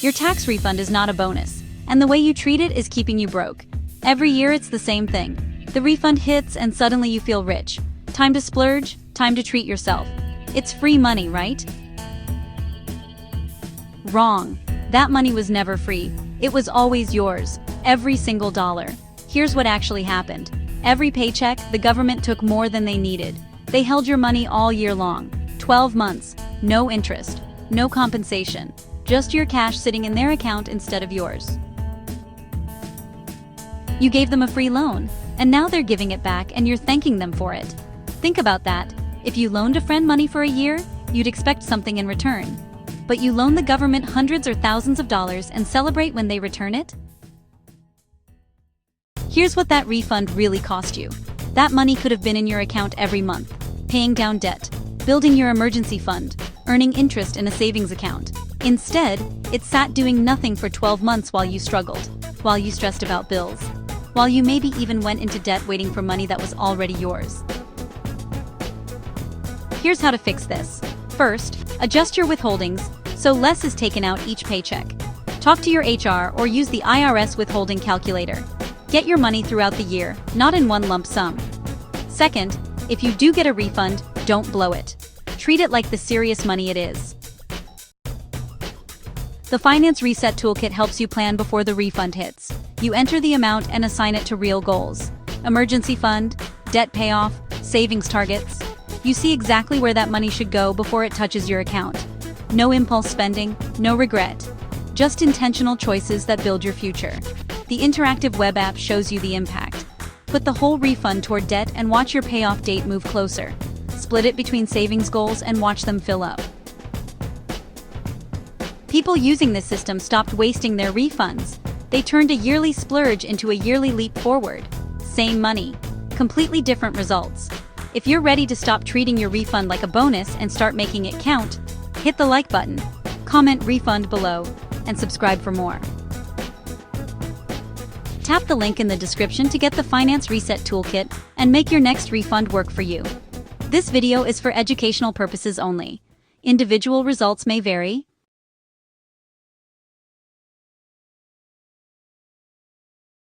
Your tax refund is not a bonus, and the way you treat it is keeping you broke. Every year it's the same thing. The refund hits and suddenly you feel rich. Time to splurge, time to treat yourself. It's free money, right? Wrong. That money was never free. It was always yours. Every single dollar. Here's what actually happened. Every paycheck, the government took more than they needed. They held your money all year long. 12 months. No interest. No compensation. Just your cash sitting in their account instead of yours. You gave them a free loan, and now they're giving it back and you're thanking them for it. Think about that. If you loaned a friend money for a year, you'd expect something in return. But you loan the government hundreds or thousands of dollars and celebrate when they return it? Here's what that refund really cost you. That money could have been in your account every month, paying down debt, building your emergency fund, earning interest in a savings account. Instead, it sat doing nothing for 12 months while you struggled, while you stressed about bills, while you maybe even went into debt waiting for money that was already yours. Here's how to fix this. First, adjust your withholdings so less is taken out each paycheck. Talk to your HR or use the IRS withholding calculator. Get your money throughout the year, not in one lump sum. Second, if you do get a refund, don't blow it. Treat it like the serious money it is. The Finance Reset Toolkit helps you plan before the refund hits. You enter the amount and assign it to real goals. Emergency fund, debt payoff, savings targets. You see exactly where that money should go before it touches your account. No impulse spending, no regret. Just intentional choices that build your future. The interactive web app shows you the impact. Put the whole refund toward debt and watch your payoff date move closer. Split it between savings goals and watch them fill up. People using this system stopped wasting their refunds. They turned a yearly splurge into a yearly leap forward. Same money, completely different results. If you're ready to stop treating your refund like a bonus and start making it count, hit the like button, comment refund below, and subscribe for more. Tap the link in the description to get the Finance Reset Toolkit and make your next refund work for you. This video is for educational purposes only. Individual results may vary.